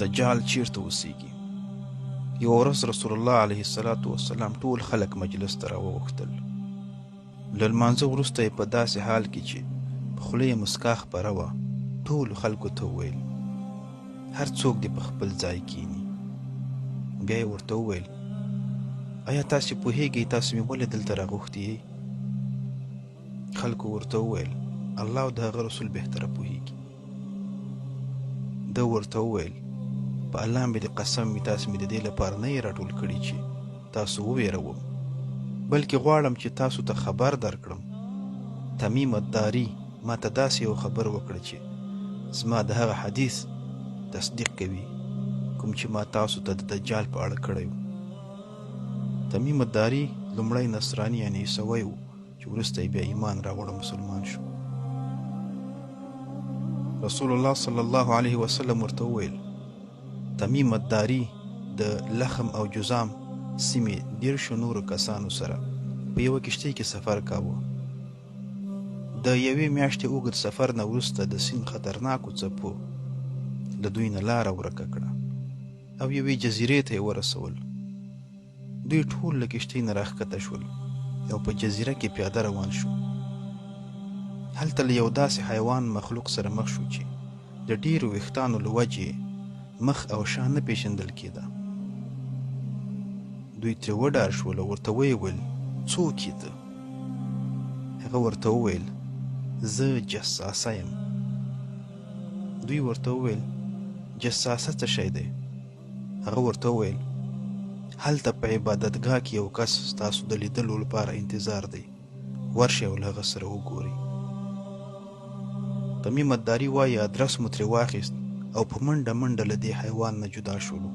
دجال چیرته اوسیږي. یو ورځ رسول الله علیه السلام ټول خلک مجلس ته راوغوښتل. له لمانځه وروسته یې په داسې حال کې چې په خوله یې مسکا خپره وه ټولو خلکو ته وویل هر څوک دې په خپل ځای کینی. بیا یې ورته وویل آیا تاسې پوهیږئ تاسو مې ولې دلته راغوښتي یئ؟ خلکو ورته وویل الله او د هغه رسول بهتره پوهیږي. ده ورته وویل په الله مې د قسم وي تاسو مې د دې لپاره نه یې راټول کړي چې تاسو وویروم، بلکې غواړم چې تاسو ته خبر درکړم. تمیم الداري ما ته داسې یو خبر وکړه چې زما د هغه حدیث تصدیق کوي کوم چې ما تاسو ته د دجال په اړه کړی و. تمیم الداري لومړی نصراني یعنې عیسوی و چې وروسته یې بیا ایمان راوړ مسلمان شو. رسول الله صلی الله علیه وسلم ورته وویل تمیم الداري د لخم او جذام سیمې 10 نورو کسانو سره په یوه کښتۍ کې سفر کاوه. د یوې میاشتې اوږد سفر نه وروسته د سیند خطرناکو څپو له دوی نه لاره ورکه کړه او یوې جزیرې ته یې ورسول. دوی ټول له کښتۍ نه راښکته شول او په جزیره کې پیاده روان شو. هلته له یو داسې حیوان مخلوق سره مخ شو چې د ډیرو ویښتانو له وجې مخ او شا نه پیژندل کېده. دوی ترې وډار شول او ورته ویې ویل څوک یې ته؟ هغه ورته وویل زه جساسه یم. دوی ورته وویل جساسه څه شی دی؟ هغه ورته وویل هلته په عبادتګاه کې یو کس ستاسو د لیدلو لپاره انتظار دی، ورشئ او له هغه سره وګورئ. تمیم الداري وایي ادرس مو ترې واخیست او په منډه منډه له دې حیوان نه جدا شولو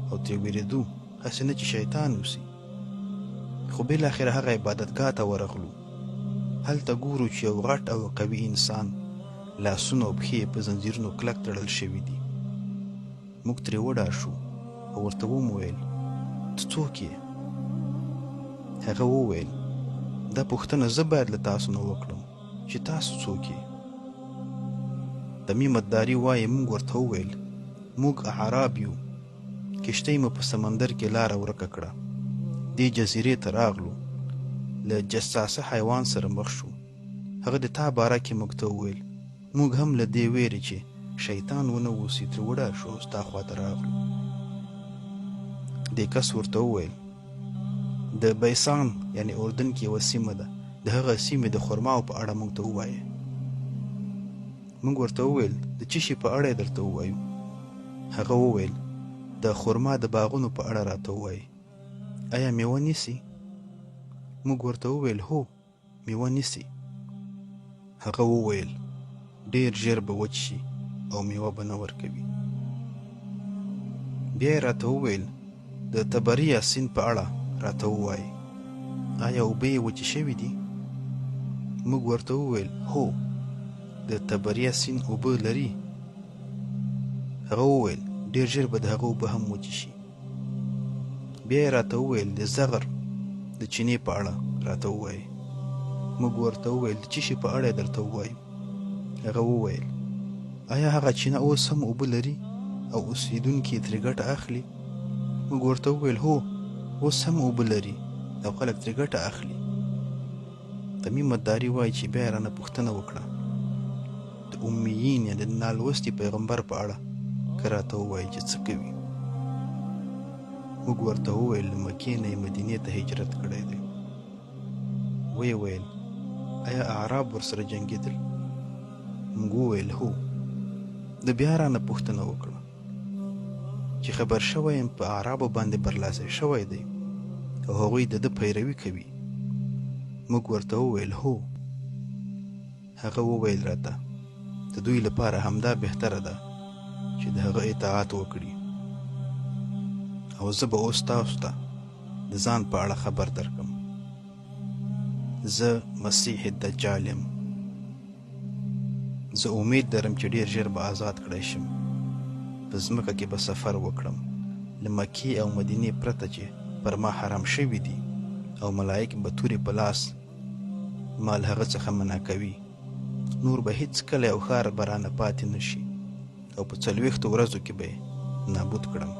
او ترې ویرېدو هسې نه چې شیطان اوسي. خو بالاخره هغه عبادتګاه ته ورغلو. هلته ګورو چې یو غټ او قوي انسان لاسونه او پښې په زنځیرونو کلک تړل شوي دي. موږ ترې وډار شو او ورته ومویل ته څوک یې؟ هغه وویل دا پوښتنه زه باید له تاسو نه وکړم چې تاسو څوک یې؟ تمیم الداري وایي موږ ورته وویل موږ اعراب یو، کښتۍ مو په سمندر کې لاره ورکه کړه، دې جزیرې ته راغلو، له جساسه حیوان سره مخ شو. هغه د تا باره کې موږ ته وویل موږ هم له دې ویرې چې شیطان ونه اوسي ترې وډار شو او ستا خواته راغلو. دې کس ورته وویل د بیسان یعنې اردن کې یوه سیمه ده، د هغه سیمې د خرماو په اړه موږ ته ووایه. موږ ورته وویل د څه شي په اړه یې درته ووایو؟ هغه وویل د خرما د باغونو په اړه راته ووایي. آیا میوه نیسي؟ موږ ورته وویل هو میوه نیسي. هغه وویل ډېر ژر به وچ شي او میوه به نه ورکوي. بیا یې راته وویل د تبریه سیند په اړه راته ووایي. آیا اوبه یې وچې شوي دي؟ موږ ورته وویل هو د تبریه سیند اوبه لري. هغه وویل ډېر ژر به د هغه اوبه هم وچې شي. بیا یې راته وویل د زغر د چینې په اړه راته ووایي. موږ ورته وویل د څه شي په اړه یې درته ووایو؟ هغه وویل آیا هغه چینه اوس هم اوبه لري او اوسیدونکي ترې ګټه اخلي؟ موږ ورته وویل هو اوس هم اوبه لري او خلک ترې ګټه اخلي. تمیم الداري وایي چې بیا یې رانه پوښتنه وکړه د امیین یا د نالوستي پیغمبر په اړه که راته ووایي چې څه کوي. موږ ورته وویل له مکې نه یې مدینې ته هجرت کړی دی. ویې ویل آیا اعراب ورسره جنګېدل؟ موږ وویل هو. د بیا رانه پوښتنه وکړه چې خبر شوی یم په اعرابو باندې برلاسی شوی دی او هغوی د ده پیروي کوي. موږ ورته وویل هو. هغه وویل راته د دوی لپاره همدا بهتره ده چې د هغه اطاعت وکړي او زه به اوس تاسو ته د ځان په اړه خبر درکړم. زه مسیح دجال یم. زه امید لرم چې ډېر ژر به آزاد کړی شم. په ځمکه کې به سفر وکړم له مکې او مدینې پرته چې پر ما حرام شوي دي او ملایک به تورې په لاس ما له هغه څخه منع کوي. نور به هیڅ کلی او ښار به رانه پاتې نه شي او په 40 ورځو کې به نابود کړم.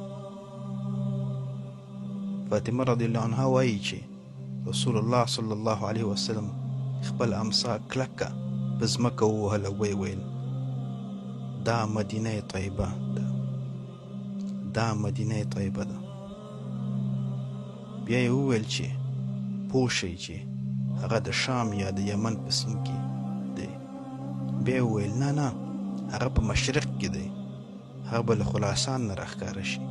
فاطمه رضی الله عنها وایي چې رسول الله صلی الله علیه وسلم خپل امسا کلکه په ځمکه ووهله، ویې ویل دا مدینه طیبه ده، دا مدینه طیبه ده. بیا یې وویل چې پوه شئ چې هغه د شام یا د یمن په سیند کې دی. بیا یې وویل نه نه، هغه په مشرق کې دی، هغه به له خراسان نه راښکاره شي،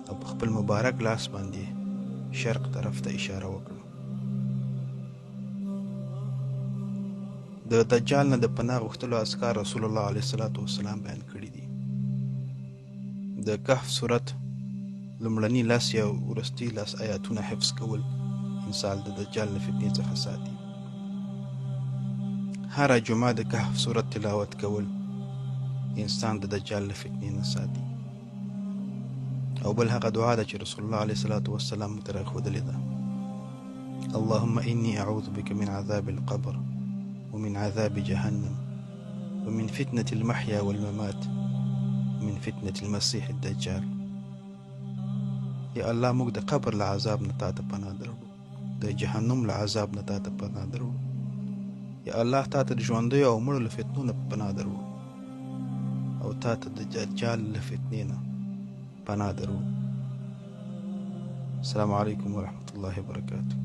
او په خپل مبارک لاس باندې شرق طرف ته اشاره وکړه. د دجال نه د پناه غوښتلو اذکار رسول الله علیه السلام بیان کړي دي. د کهف سورت لومړني 10 یا وروستي 10 آیاتونه حفظ کول انسان د دجال له فتنې څخه ساتي. هره جمعه د کهف سورت تلاوت کول انسان د دجال له فتنې نه ساتي. او بل هغه دعا ده چې رسول الله علیه السلام مو ته راښودلې ده: اللهم إني أعوذ بك من عذاب القبر ومن عذاب جهنم ومن فتنة المحيا والممات ومن فتنة المسيح الدجال. یا الله موږ د قبر له عذاب نه تا ته پناه درو، د جهنم له عذاب نه تا ته پناه درو. یا الله تا ته د ژوندیو او مړو له فتنو نه پناه درو، او تا ته د دجال له فتنې نه پناه درو. السلام علیکم ورحمة الله وبرکاته.